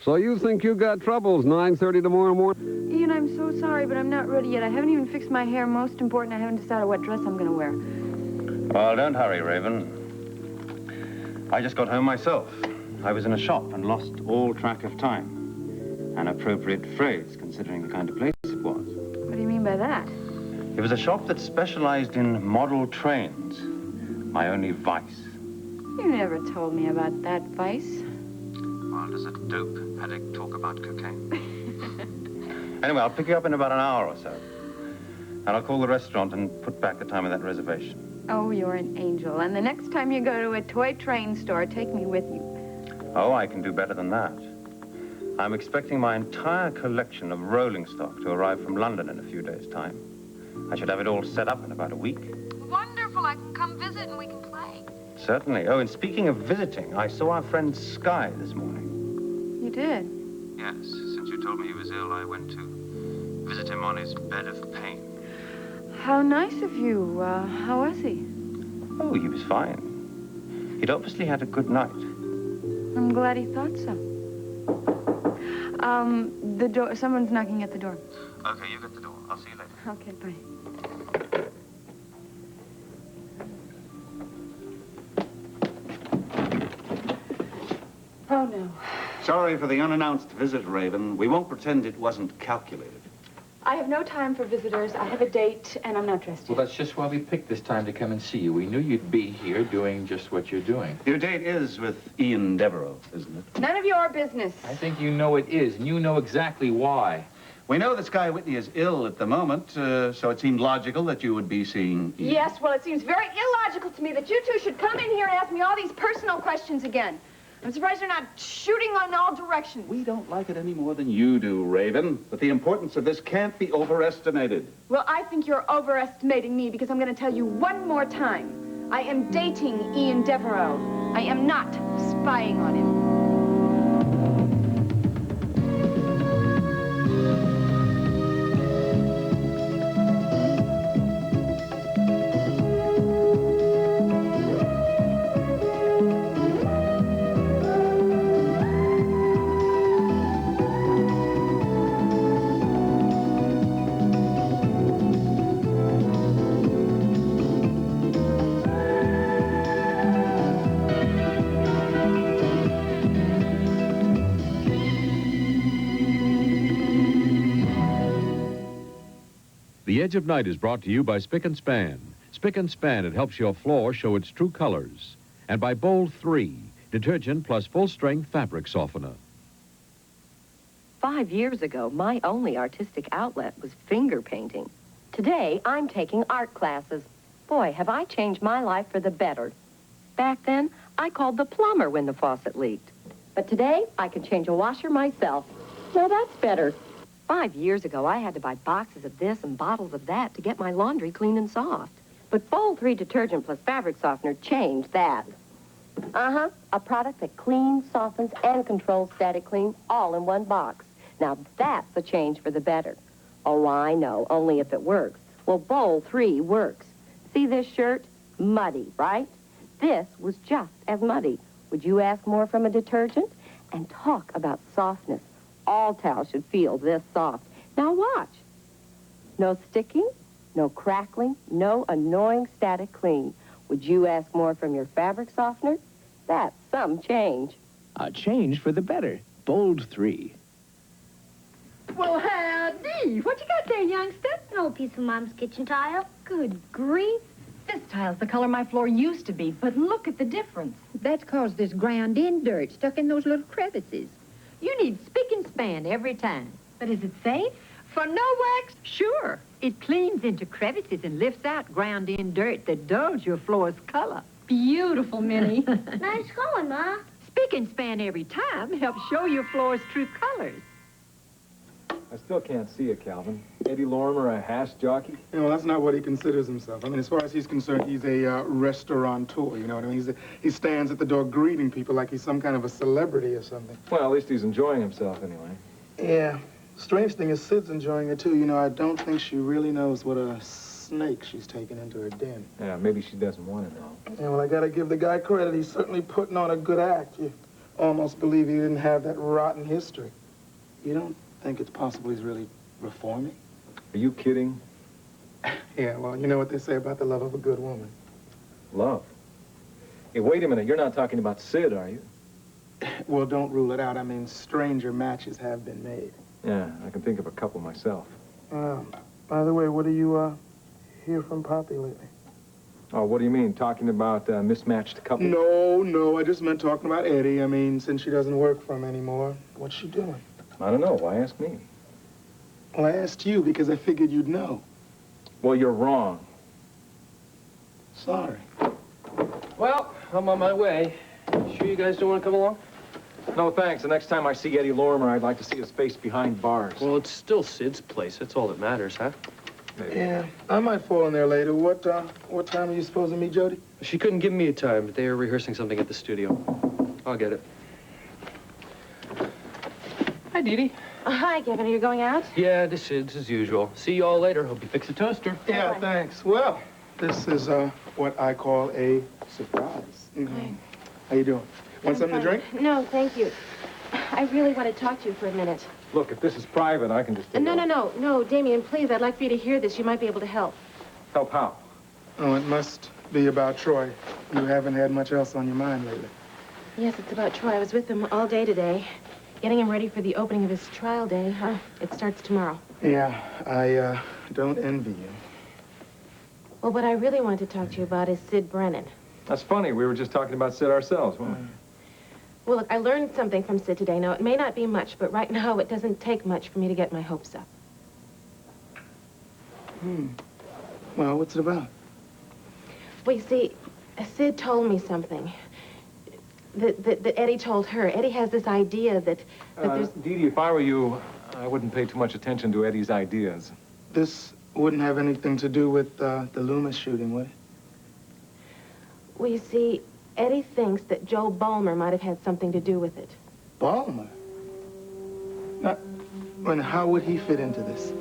So you think you got troubles, 9:30 tomorrow morning? Ian, I'm so sorry, but I'm not ready yet. I haven't even fixed my hair. Most important, I haven't decided what dress I'm going to wear. Well, don't hurry, Raven. I just got home myself. I was in a shop and lost all track of time. An appropriate phrase, considering the kind of place it was. What do you mean by that? It was a shop that specialized in model trains. My only vice. You never told me about that vice. Well, does a dope addict talk about cocaine? Anyway, I'll pick you up in about an hour or so. And I'll call the restaurant and put back the time of that reservation. Oh, you're an angel. And the next time you go to a toy train store, take me with you. Oh, I can do better than that. I'm expecting my entire collection of rolling stock to arrive from London in a few days' time. I should have it all set up in about a week. Wonderful. I can come visit and we can play. Certainly. Oh, and speaking of visiting, I saw our friend Sky this morning. You did? Yes. Since you told me he was ill, I went to visit him on his bed of pain. How nice of you. How was he? Oh, he was fine. He'd obviously had a good night. I'm glad he thought so. The door, someone's knocking at the door. Okay, you get the door. I'll see you later. Okay, bye. Oh, no. Sorry for the unannounced visit, Raven. We won't pretend it wasn't calculated. I have no time for visitors. I have a date, and I'm not dressed yet. Well, that's just why we picked this time to come and see you. We knew you'd be here doing just what you're doing. Your date is with Ian Devereaux, isn't it? None of your business. I think you know it is, and you know exactly why. We know that Sky Whitney is ill at the moment, so it seemed logical that you would be seeing Ian. Yes, well, it seems very illogical to me that you two should come in here and ask me all these personal questions again. I'm surprised you're not shooting on all directions. We don't like it any more than you do, Raven. But the importance of this can't be overestimated. Well, I think you're overestimating me because I'm going to tell you one more time. I am dating Ian Devereaux. I am not spying on him. The Edge of Night is brought to you by Spick & Span. Spick & Span, it helps your floor show its true colors. And by Bold 3, detergent plus full-strength fabric softener. 5 years ago, my only artistic outlet was finger painting. Today, I'm taking art classes. Boy, have I changed my life for the better. Back then, I called the plumber when the faucet leaked. But today, I can change a washer myself. Now that's better. 5 years ago, I had to buy boxes of this and bottles of that to get my laundry clean and soft. But Bold 3 detergent plus fabric softener changed that. A product that cleans, softens, and controls static clean all in one box. Now that's a change for the better. Oh, I know, only if it works. Well, Bold 3 works. See this shirt? Muddy, right? This was just as muddy. Would you ask more from a detergent? And talk about softness. All towels should feel this soft. Now watch. No sticking, no crackling, no annoying static clean. Would you ask more from your fabric softener? That's some change. A change for the better. Bold 3. Well, howdy. What you got there, youngster? An old piece of Mom's kitchen tile. Good grief. This tile's the color my floor used to be, but look at the difference. That's 'cause there's ground-in dirt stuck in those little crevices. You need Spick and Span every time. But is it safe? For no wax? Sure. It cleans into crevices and lifts out ground-in dirt that dulls your floor's color. Beautiful, Minnie. Nice going, Ma. Spick and Span every time helps show your floor's true colors. I still can't see it, Calvin. Eddie Lorimer, a hash jockey? You know, that's not what he considers himself. I mean, as far as he's concerned, he's a restaurateur, you know what I mean? He stands at the door greeting people like he's some kind of a celebrity or something. Well, at least he's enjoying himself anyway. Yeah. Strange thing is Sid's enjoying it, too. You know, I don't think she really knows what a snake she's taken into her den. Yeah, maybe she doesn't want to know. Yeah, well, I gotta give the guy credit. He's certainly putting on a good act. almost believe he didn't have that rotten history. You don't think it's possible he's really reforming? Are you kidding? Yeah, well, you know what they say about the love of a good woman. Love? Hey, wait a minute. You're not talking about Sid, are you? Well, don't rule it out. I mean, stranger matches have been made. Yeah, I can think of a couple myself. By the way, what do you, hear from Poppy lately? Oh, what do you mean? Talking about mismatched couples? No, I just meant talking about Eddie. I mean, since she doesn't work for him anymore, what's she doing? I don't know. Why ask me? Well, I asked you because I figured you'd know. Well, you're wrong. Sorry. Well, I'm on my way. Sure you guys don't want to come along? No, thanks. The next time I see Eddie Lorimer, I'd like to see his face behind bars. Well, it's still Sid's place. That's all that matters, huh? Maybe. Yeah, I might fall in there later. What time are you supposed to meet Jody? She couldn't give me a time, but they are rehearsing something at the studio. I'll get it. Hi, Dee Dee. Hi, Kevin. Are you going out? Yeah, to Sid's as usual. See you all later. Hope you fix a toaster. Yeah, thanks. Well, this is what I call a surprise. Hi. How you doing? Want something to drink? No, thank you. I really want to talk to you for a minute. Look, if this is private, I can just take No, Damien, please. I'd like for you to hear this. You might be able to help. Help how? Oh, it must be about Troy. You haven't had much else on your mind lately. Yes, it's about Troy. I was with him all day today, getting him ready for the opening of his trial day. It starts tomorrow. Yeah, I don't envy you. Well, what I really wanted to talk to you about is Sid Brennan. That's funny. We were just talking about Sid ourselves, weren't we? Well, look, I learned something from Sid today. Now, it may not be much, but right now it doesn't take much for me to get my hopes up. Well, what's it about? Well, you see, Sid told me something that Eddie told her. Eddie has this idea that there's... Dee Dee, if I were you, I wouldn't pay too much attention to Eddie's ideas. This wouldn't have anything to do with the Loomis shooting, would it? Well, you see, Eddie thinks that Joe Bulmer might have had something to do with it. Bulmer? Now, and how would he fit into this?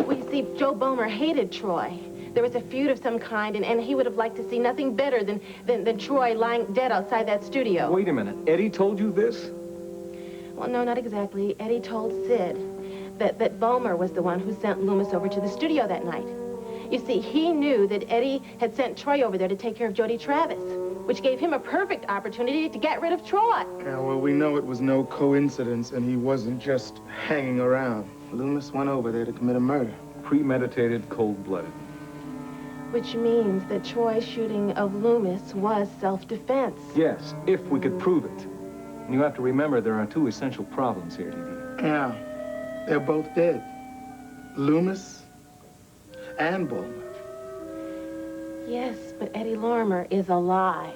Well, you see, Joe Bulmer hated Troy. There was a feud of some kind, and he would have liked to see nothing better than Troy lying dead outside that studio. Wait a minute. Eddie told you this? Well, no, not exactly. Eddie told Sid that Bulmer was the one who sent Loomis over to the studio that night. You see, he knew that Eddie had sent Troy over there to take care of Jody Travis, which gave him a perfect opportunity to get rid of Troy. Yeah, well, we know it was no coincidence, and he wasn't just hanging around. Loomis went over there to commit a murder. Premeditated, cold-blooded. Which means that Troy's shooting of Loomis was self-defense. Yes, if we could prove it. And you have to remember there are two essential problems here, Dee Dee. Yeah, they're both dead. Loomis and Bulmer. Yes, but Eddie Lorimer is alive.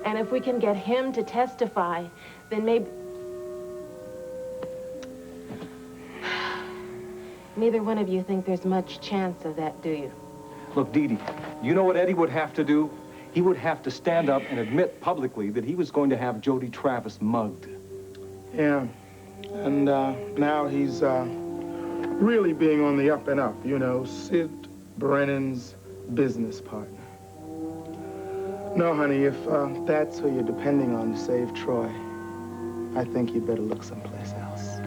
And if we can get him to testify, then maybe... Neither one of you think there's much chance of that, do you? Look, Dee Dee, you know what Eddie would have to do? He would have to stand up and admit publicly that he was going to have Jody Travis mugged. Yeah, and now he's really being on the up and up, you know, Sid Brennan's business partner. No, honey, if that's who you're depending on to save Troy, I think you'd better look someplace else.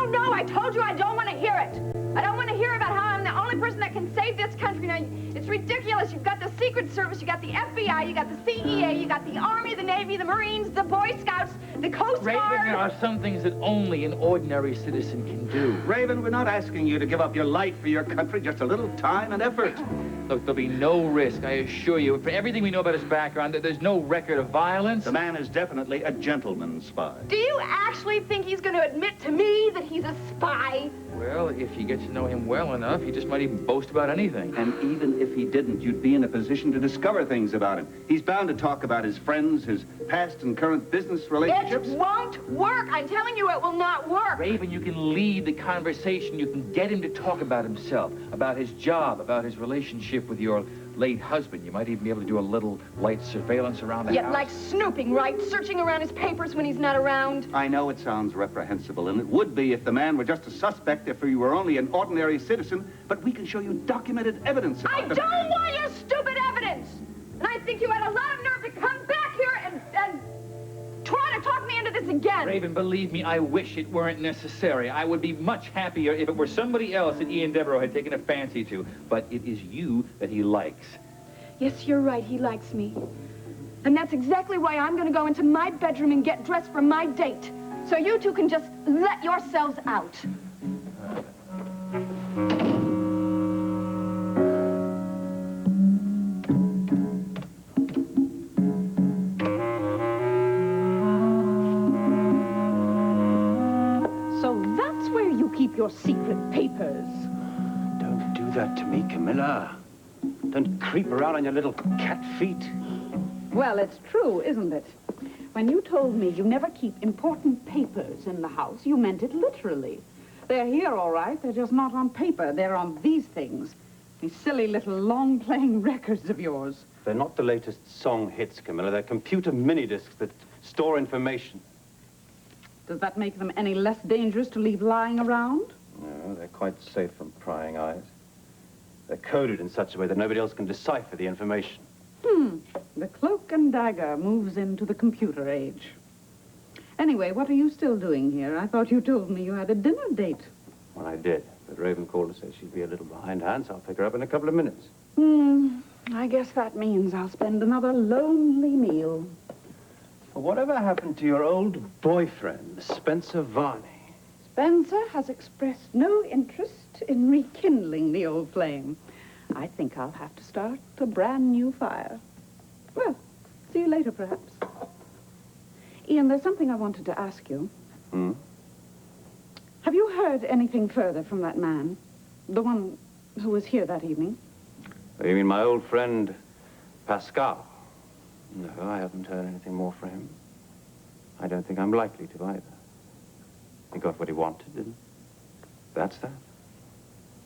No, I told you I don't want to hear it. I don't want to hear about how I'm the only person that can save this country. Now, it's ridiculous. You've got the Secret Service, you got the FBI, you got the CEA, you got the Army, the Navy, the Marines, the Boy Scouts, the Coast Guard. Raven, there are some things that only an ordinary citizen can do. Raven, we're not asking you to give up your life for your country, just a little time and effort. Look, there'll be no risk, I assure you. For everything we know about his background, there's no record of violence. The man is definitely a gentleman's spy. Do you actually think he's going to admit to me that he's a spy? Well, if you get to know him well enough, he just might even boast about anything. And even if he didn't, you'd be in a position to discover things about him. He's bound to talk about his friends, his past and current business relationships. It won't work. I'm telling you, it will not work. Raven, you can lead the conversation. You can get him to talk about himself, about his job, about his relationship with your late husband. You might even be able to do a little light surveillance around the house. Yeah, like snooping, right? Searching around his papers when he's not around. I know it sounds reprehensible, and it would be if the man were just a suspect, if he were only an ordinary citizen, but we can show you documented evidence. I don't want your stupid evidence! I think you had a lot of nerve to come back here and try to talk me into this again. Raven, believe me, I wish it weren't necessary. I would be much happier if it were somebody else that Ian Devereaux had taken a fancy to. But it is you that he likes. Yes, you're right. He likes me. And that's exactly why I'm going to go into my bedroom and get dressed for my date. So you two can just let yourselves out. So that's where you keep your secret papers. Don't do that to me, Camilla. Don't creep around on your little cat feet. Well, it's true, isn't it? When you told me you never keep important papers in the house, you meant it literally. They're here, all right. They're just not on paper. They're on these things. These silly little long-playing records of yours. They're not the latest song hits, Camilla. They're computer mini-discs that store information. Does that make them any less dangerous to leave lying around? No, they're quite safe from prying eyes. They're coded in such a way that nobody else can decipher the information. The cloak and dagger moves into the computer age. Anyway, what are you still doing here? I thought you told me you had a dinner date. Well, I did. But Raven called to say she'd be a little behindhand, so I'll pick her up in a couple of minutes. I guess that means I'll spend another lonely meal. Well, whatever happened to your old boyfriend, Spencer Varney? Spencer has expressed no interest in rekindling the old flame. I think I'll have to start a brand new fire. Well, see you later, perhaps. Ian, there's something I wanted to ask you. Have you heard anything further from that man? The one who was here that evening? You mean my old friend, Pascal? No, I haven't heard anything more from him. I don't think I'm likely to either. He got what he wanted, didn't he? That's that.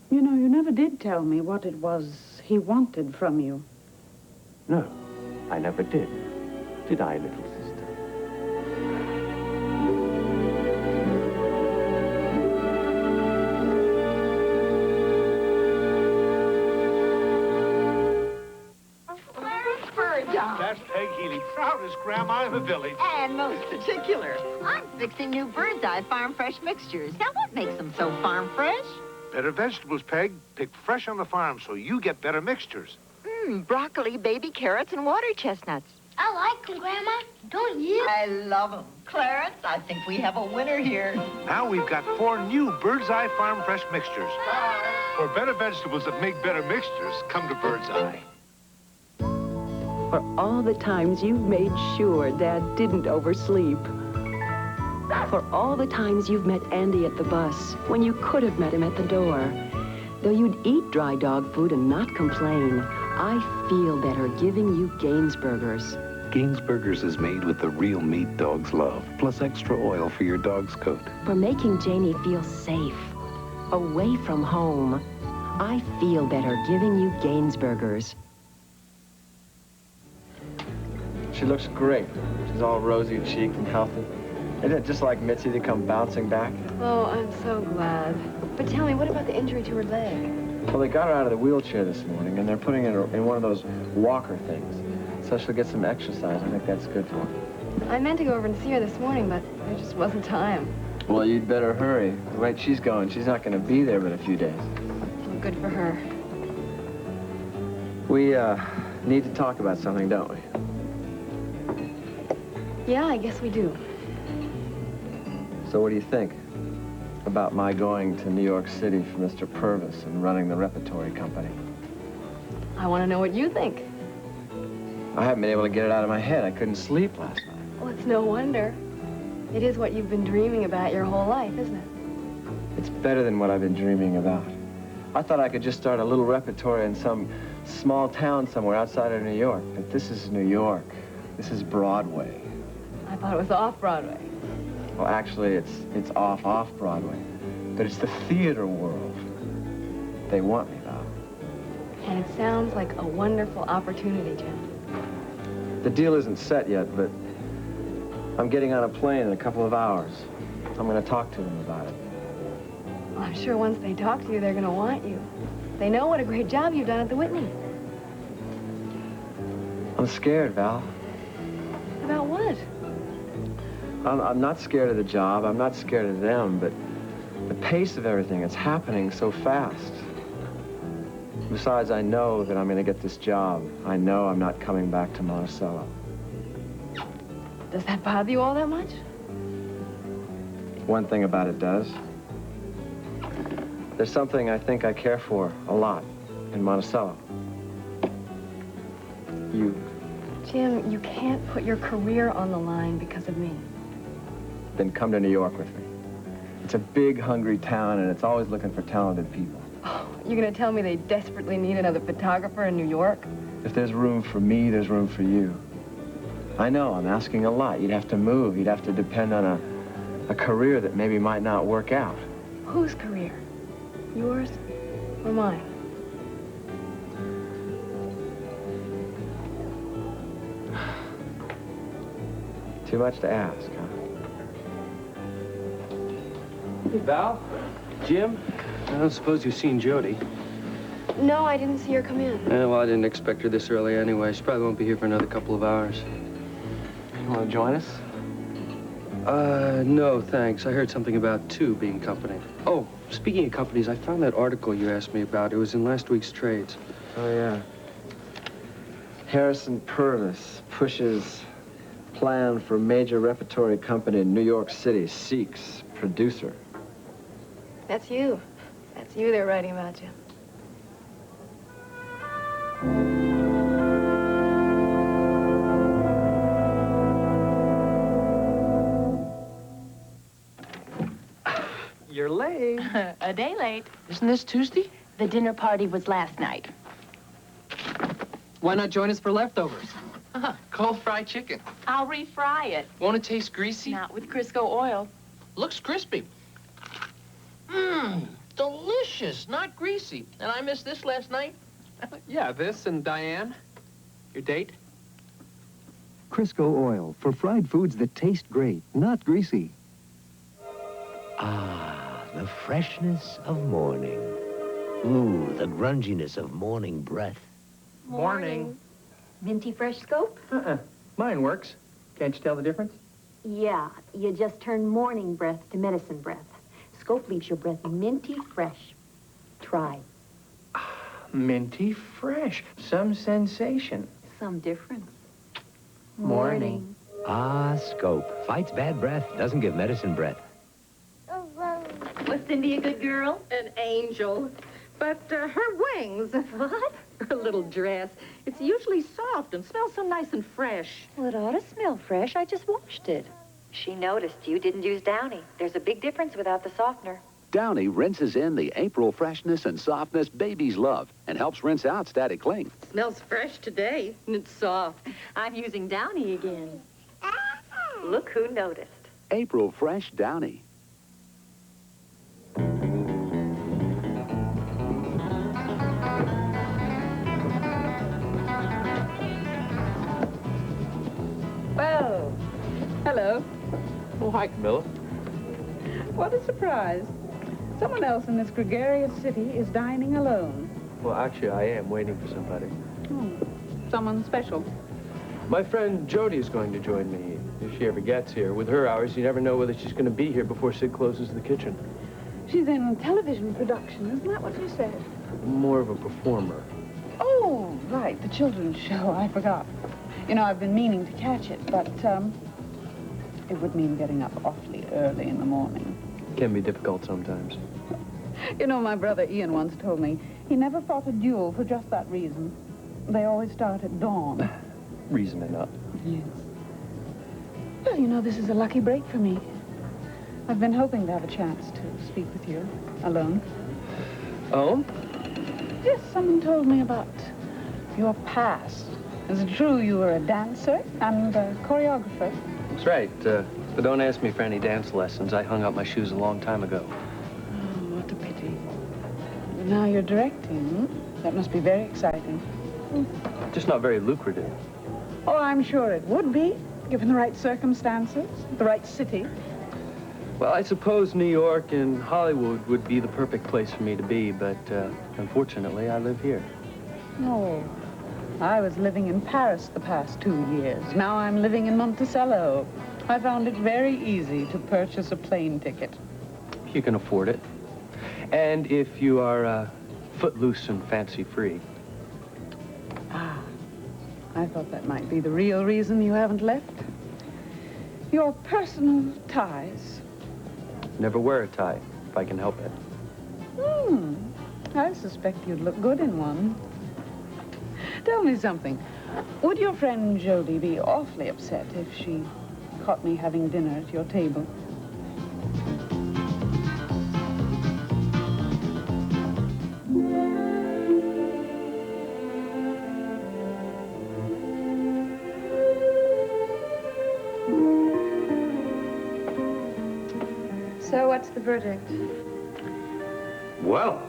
You know, you never did tell me what it was he wanted from you. No, I never did. Did I, little sister? That's Peg Healy, proudest grandma in the village. And most particular. I'm fixing new Bird's Eye Farm Fresh mixtures. Now, what makes them so farm fresh? Better vegetables, Peg. Picked fresh on the farm, so you get better mixtures. Broccoli, baby carrots, and water chestnuts. I like them, Grandma. Don't you? I love them. Clarence, I think we have a winner here. Now we've got 4 new Bird's Eye Farm Fresh mixtures. For better vegetables that make better mixtures, come to Bird's Eye. For all the times you've made sure Dad didn't oversleep. For all the times you've met Andy at the bus when you could have met him at the door. Though you'd eat dry dog food and not complain, I feel better giving you Gainsburgers. Gainsburgers is made with the real meat dogs love, plus extra oil for your dog's coat. For making Janie feel safe, away from home. I feel better giving you Gainsburgers. She looks great. She's all rosy-cheeked and healthy. Isn't it just like Mitzi to come bouncing back? Oh, I'm so glad. But tell me, what about the injury to her leg? Well, they got her out of the wheelchair this morning, and they're putting her in one of those walker things. So she'll get some exercise. I think that's good for her. I meant to go over and see her this morning, but there just wasn't time. Well, you'd better hurry. The rate she's going, she's not going to be there in a few days. Well, good for her. We, need to talk about something, don't we? Yeah, I guess we do. So what do you think about my going to New York City for Mr. Purvis and running the repertory company? I want to know what you think. I haven't been able to get it out of my head. I couldn't sleep last night. Well, it's no wonder. It is what you've been dreaming about your whole life, isn't it? It's better than what I've been dreaming about. I thought I could just start a little repertory in some small town somewhere outside of New York. But this is New York. This is Broadway. I thought it was off-Broadway. Well, actually, it's off Broadway. But it's the theater world. They want me, Val. And it sounds like a wonderful opportunity, Jen. The deal isn't set yet, but I'm getting on a plane in a couple of hours. I'm going to talk to them about it. Well, I'm sure once they talk to you, they're going to want you. They know what a great job you've done at the Whitney. I'm scared, Val. About what? I'm not scared of the job. I'm not scared of them, but the pace of everything, it's happening so fast. Besides, I know that I'm going to get this job. I know I'm not coming back to Monticello. Does that bother you all that much? One thing about it does. There's something I think I care for a lot in Monticello. You. Jim, you can't put your career on the line because of me. Then come to New York with me. It's a big, hungry town, and it's always looking for talented people. Oh, you're going to tell me they desperately need another photographer in New York? If there's room for me, there's room for you. I know, I'm asking a lot. You'd have to move. You'd have to depend on a career that maybe might not work out. Whose career? Yours or mine? Too much to ask, huh? Hey, Val. Jim. I don't suppose you've seen Jody. No, I didn't see her come in. Well, I didn't expect her this early anyway. She probably won't be here for another couple of hours. You want to join us? No, thanks. I heard something about two being company. Oh, speaking of companies, I found that article you asked me about. It was in last week's trades. Oh, yeah. Harrison Purvis pushes plan for major repertory company in New York City, seeks producer. That's you. That's you they're writing about, Jim. You're late. A day late. Isn't this Tuesday? The dinner party was last night. Why not join us for leftovers? Cold fried chicken. I'll refry it. Won't it taste greasy? Not with Crisco oil. Looks crispy. Mmm, delicious, not greasy. And I missed this last night. Yeah, this and Diane. Your date? Crisco oil for fried foods that taste great, not greasy. Ah, the freshness of morning. Ooh, the grunginess of morning breath. Morning. Minty Fresh Scope? Mine works. Can't you tell the difference? Yeah, you just turn morning breath to medicine breath. Scope leaves your breath minty fresh. Try. Minty fresh. Some sensation. Some difference. Morning. Ah, Scope. Fights bad breath, doesn't give medicine breath. Was Cindy a good girl? An angel. But her wings. What? Her little dress. It's usually soft and smells so nice and fresh. Well, it ought to smell fresh. I just washed it. She noticed you didn't use Downy. There's a big difference without the softener. Downy rinses in the April freshness and softness babies love and helps rinse out static cling. Smells fresh today, and it's soft. I'm using Downy again. Look who noticed. April Fresh Downy. Well, hello. Oh, hi, Camilla. What a surprise. Someone else in this gregarious city is dining alone. Well, actually, I am waiting for somebody. Someone special. My friend Jody is going to join me, if she ever gets here. With her hours, you never know whether she's going to be here before Sid closes the kitchen. She's in television production, isn't that what you said? More of a performer. Oh, right, the children's show. I forgot. You know, I've been meaning to catch it, but it would mean getting up awfully early in the morning. Can be difficult sometimes. You know, my brother Ian once told me he never fought a duel for just that reason. They always start at dawn. Reason enough. Yes. Well, you know, this is a lucky break for me. I've been hoping to have a chance to speak with you alone. Oh? Yes, someone told me about your past. Is it true you were a dancer and a choreographer? That's right. But don't ask me for any dance lessons. I hung up my shoes a long time ago. Oh, what a pity. But now you're directing, hmm? That must be very exciting. Just not very lucrative. Oh, I'm sure it would be, given the right circumstances, the right city. Well, I suppose New York and Hollywood would be the perfect place for me to be, but unfortunately, I live here. Oh, I was living in Paris the past 2 years. Now I'm living in Monticello. I found it very easy to purchase a plane ticket. You can afford it. And if you are footloose and fancy-free. Ah, I thought that might be the real reason you haven't left. Your personal ties. Never wear a tie, if I can help it. I suspect you'd look good in one. Tell me something. Would your friend Jody be awfully upset if she caught me having dinner at your table? So what's the verdict? Well,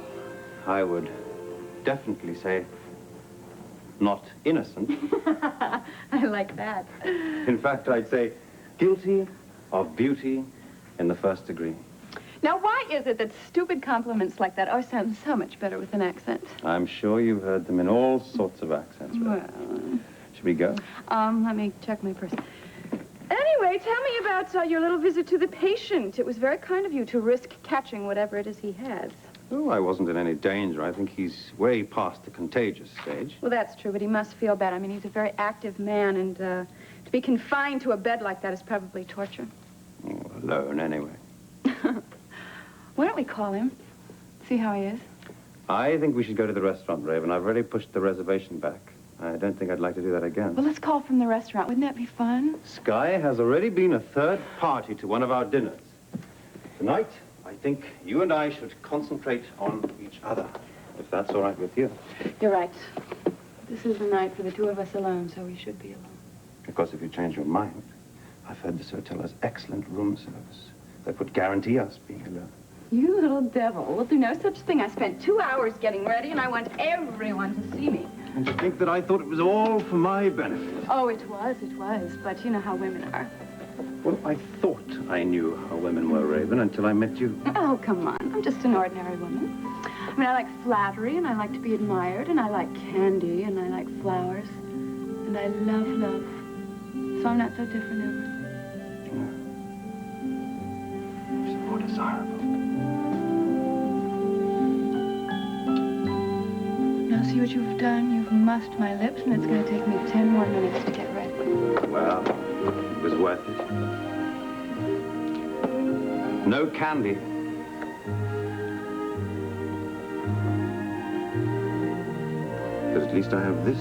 I would definitely say not innocent. I like that. In fact, I'd say guilty of beauty in the first degree. Now, why is it that stupid compliments like that always sound so much better with an accent? I'm sure you've heard them in all sorts of accents. Well, Should we go? let me check my purse. Anyway, tell me about your little visit to the patient. It was very kind of you to risk catching whatever it is he has. Oh, I wasn't in any danger. I think he's way past the contagious stage. Well, that's true, but he must feel bad. I mean, he's a very active man, and to be confined to a bed like that is probably torture. Oh, alone, anyway. Why don't we call him? See how he is? I think we should go to the restaurant, Raven. I've already pushed the reservation back. I don't think I'd like to do that again. Well, let's call from the restaurant. Wouldn't that be fun? Sky has already been a third party to one of our dinners. Tonight, I think you and I should concentrate on each other, if that's all right with you. You're right. This is the night for the two of us alone, so we should be alone. Of course, if you change your mind, I've heard this hotel has excellent room service. That would guarantee us being alone. You little devil. We'll do no such thing. I spent 2 hours getting ready, and I want everyone to see me. And to think that I thought it was all for my benefit. Oh, it was. But you know how women are. Well, I thought I knew how women were, Raven, until I met you. Oh, come on. I'm just an ordinary woman. I mean, I like flattery, and I like to be admired, and I like candy, and I like flowers. And I love love. So I'm not so different ever. It's more desirable. Now, see what you've done? You've mussed my lips, and it's going to take me 10 more minutes to get ready. Well, it was worth it. No candy. But at least I have this.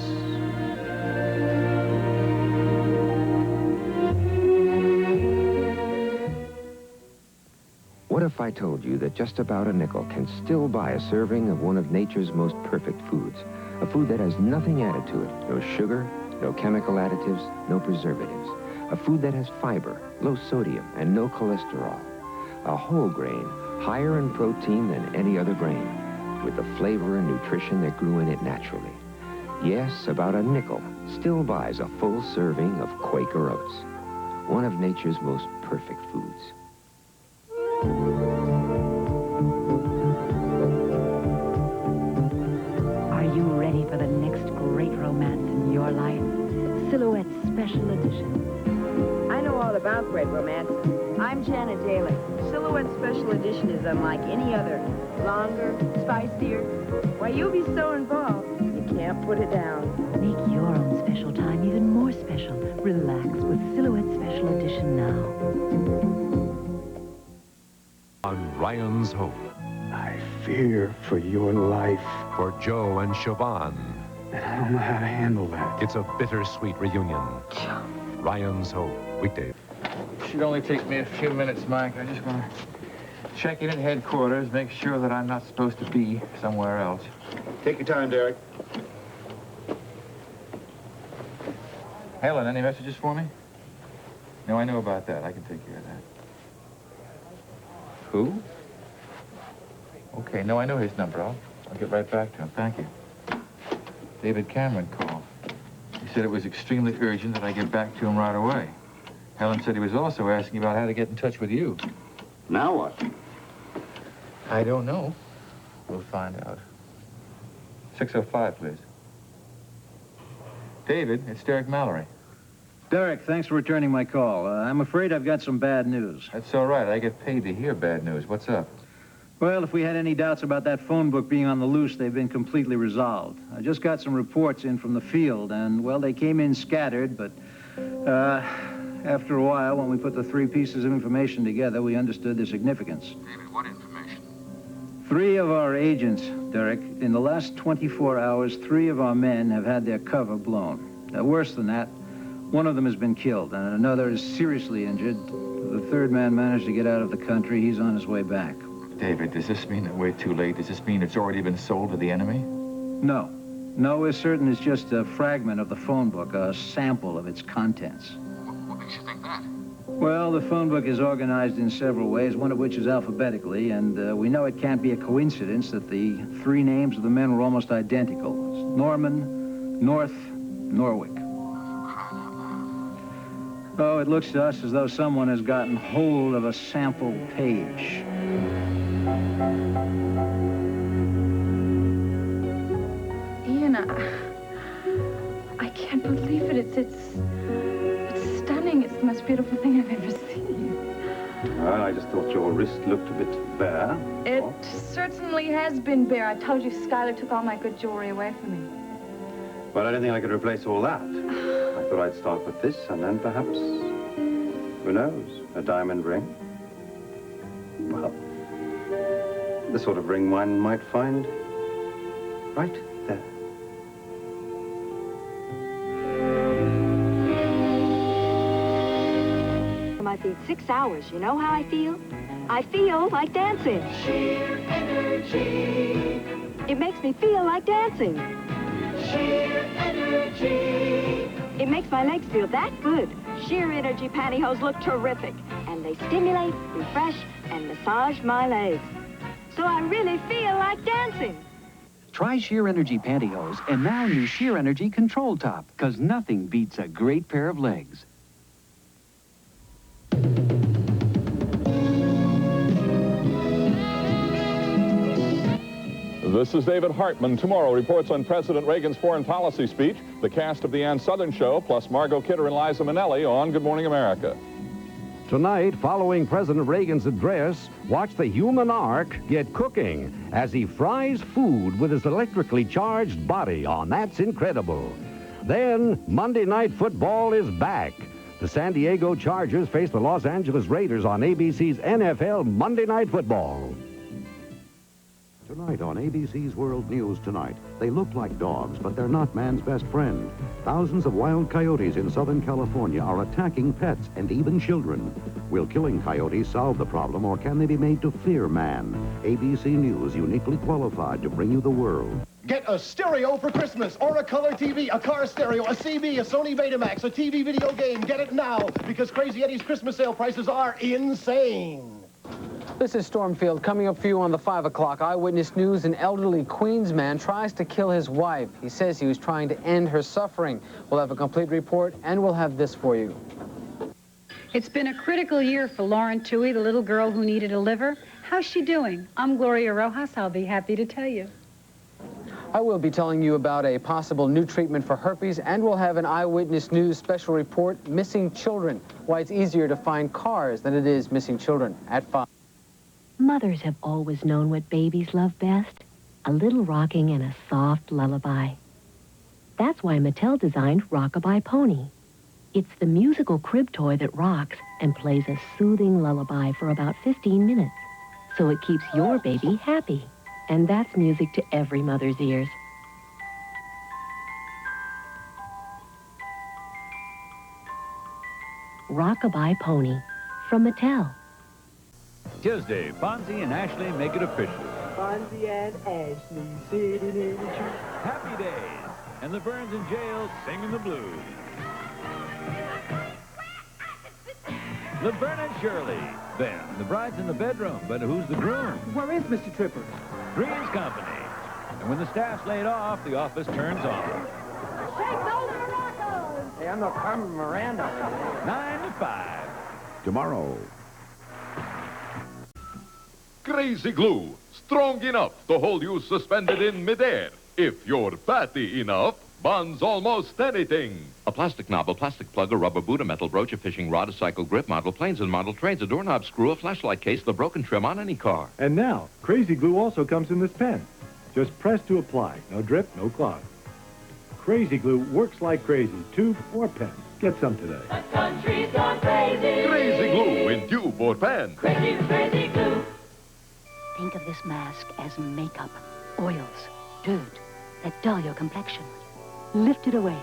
What if I told you that just about a nickel can still buy a serving of one of nature's most perfect foods? A food that has nothing added to it. No sugar, no chemical additives, no preservatives. A food that has fiber, low sodium, and no cholesterol. A whole grain, higher in protein than any other grain, with the flavor and nutrition that grew in it naturally. Yes, about a nickel still buys a full serving of Quaker Oats. One of nature's most perfect foods. Are you ready for the next great romance in your life? Silhouette Special Edition. I know all about great romances. I'm Janet Daly. Silhouette Special Edition is unlike any other. Longer, spicier. Why, you'll be so involved, you can't put it down. Make your own special time even more special. Relax with Silhouette Special Edition now. On Ryan's Hope. I fear for your life. For Joe and Siobhan. And I don't know how to handle that. It's a bittersweet reunion. Ryan's Hope, weekday. Should only take me a few minutes, Mike. I just want to check in at headquarters, make sure that I'm not supposed to be somewhere else. Take your time, Derek. Helen, any messages for me? No, I know about that. I can take care of that. Who? Okay, no, I know his number. I'll get right back to him. Thank you. David Cameron called. He said it was extremely urgent that I get back to him right away. Helen said he was also asking about how to get in touch with you. Now what? I don't know. We'll find out. 605, please. David, it's Derek Mallory. Derek, thanks for returning my call. I'm afraid I've got some bad news. That's all right. I get paid to hear bad news. What's up? Well, if we had any doubts about that phone book being on the loose, they've been completely resolved. I just got some reports in from the field, and, well, they came in scattered, but after a while, when we put the 3 pieces of information together, we understood their significance. David, what information? 3 of our agents, Derek, in the last 24 hours, 3 of our men have had their cover blown. Worse than that, 1 of them has been killed, and another is seriously injured. The 3rd man managed to get out of the country. He's on his way back. David, does this mean that we're too late? Does this mean it's already been sold to the enemy? No. No, we're certain it's just a fragment of the phone book, a sample of its contents. What makes you think that? Well, the phone book is organized in several ways, one of which is alphabetically, and we know it can't be a coincidence that the 3 names of the men were almost identical. It's Norman, North, Norwick. Oh, it looks to us as though someone has gotten hold of a sample page. Ian, I can't believe it. It's stunning. It's the most beautiful thing I've ever seen. Well, I just thought your wrist looked a bit bare. It certainly has been bare. I told you Skylar took all my good jewelry away from me. Well, I don't think I could replace all that. I thought I'd start with this, and then perhaps, who knows, a diamond ring? Well, the sort of ring one might find right there. My feet 6 hours. You know how I feel? I feel like dancing. Sheer energy. It makes me feel like dancing. Sheer energy. It makes my legs feel that good. Sheer Energy pantyhose look terrific. And they stimulate, refresh, and massage my legs. So I really feel like dancing. Try Sheer Energy pantyhose and now new Sheer Energy control top, because nothing beats a great pair of legs. This is David Hartman. Tomorrow reports on President Reagan's foreign policy speech, the cast of the Ann Southern Show, plus Margot Kidder and Liza Minnelli on Good Morning America. Tonight, following President Reagan's address, watch the human ark get cooking as he fries food with his electrically charged body on That's Incredible. Then, Monday Night Football is back. The San Diego Chargers face the Los Angeles Raiders on ABC's NFL Monday Night Football. Tonight on ABC's World News Tonight, they look like dogs, but they're not man's best friend. Thousands of wild coyotes in Southern California are attacking pets and even children. Will killing coyotes solve the problem, or can they be made to fear man? ABC News, uniquely qualified to bring you the world. Get a stereo for Christmas, or a color TV, a car stereo, a CB, a Sony Betamax, a TV video game. Get it now, because Crazy Eddie's Christmas sale prices are insane. This is Stormfield. Coming up for you on the 5 o'clock Eyewitness News. An elderly Queens man tries to kill his wife. He says he was trying to end her suffering. We'll have a complete report, and we'll have this for you. It's been a critical year for Lauren Toohey, the little girl who needed a liver. How's she doing? I'm Gloria Rojas. I'll be happy to tell you. I will be telling you about a possible new treatment for herpes, and we'll have an Eyewitness News special report, Missing Children, why it's easier to find cars than it is missing children, at 5. Mothers have always known what babies love best, a little rocking and a soft lullaby. That's why Mattel designed Rockabye Pony. It's the musical crib toy that rocks and plays a soothing lullaby for about 15 minutes, so it keeps your baby happy. And that's music to every mother's ears. Rockabye Pony from Mattel. Tuesday, Fonzie and Ashley make it official. Fonzie and Ashley sitting in a tree. Happy days. And the Burns in jail singing the blues. Laverne and Shirley. Then, the bride's in the bedroom, but who's the groom? Where is Mr. Tripper? Three's Company. And when the staff's laid off, the office turns on. Shake those maracas! Hey, I'm no Carmen Miranda. 9 to 5. Tomorrow. Crazy glue, strong enough to hold you suspended in midair. If you're fatty enough, bonds almost anything. A plastic knob, a plastic plug, a rubber boot, a metal brooch, a fishing rod, a cycle grip, model planes and model trains, a doorknob screw, a flashlight case, the broken trim on any car. And now, Crazy Glue also comes in this pen. Just press to apply. No drip, no clog. Crazy Glue works like crazy. Tube or pen. Get some today. The country's gone crazy. Crazy Glue in tube or pen. Crazy, crazy glue. Think of this mask as makeup, oils, dirt that dull your complexion. Lift it away.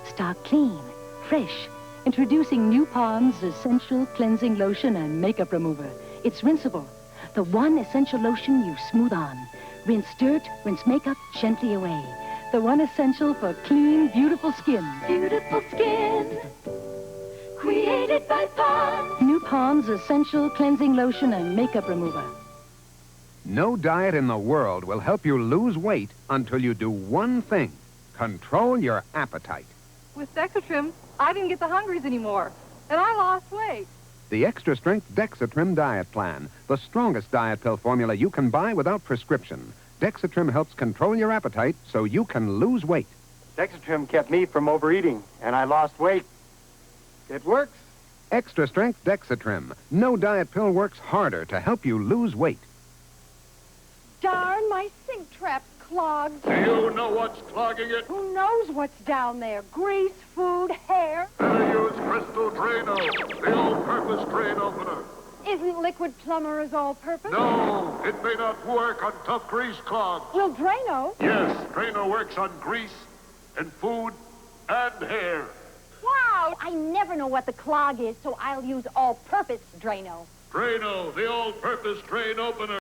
Start clean, fresh. Introducing New Pond's Essential Cleansing Lotion and Makeup Remover. It's rinsable. The one essential lotion you smooth on. Rinse dirt, rinse makeup gently away. The one essential for clean, beautiful skin. Beautiful skin. Created by Pond. New Pond's Essential Cleansing Lotion and Makeup Remover. No diet in the world will help you lose weight until you do one thing. Control your appetite. With Dexatrim, I didn't get the hungries anymore, and I lost weight. The Extra Strength Dexatrim Diet Plan, the strongest diet pill formula you can buy without prescription. Dexatrim helps control your appetite so you can lose weight. Dexatrim kept me from overeating, and I lost weight. It works. Extra Strength Dexatrim. No diet pill works harder to help you lose weight. Darn, my sink trap's clogged. Do you know what's clogging it? Who knows what's down there? Grease, food, hair. Better use Crystal Drano, the all-purpose drain opener. Isn't liquid plumber's all-purpose? No, it may not work on tough grease clogs. Well, Drano. Yes, Drano works on grease and food and hair. Wow! I never know what the clog is, so I'll use all-purpose Drano. Drano, the all-purpose drain opener.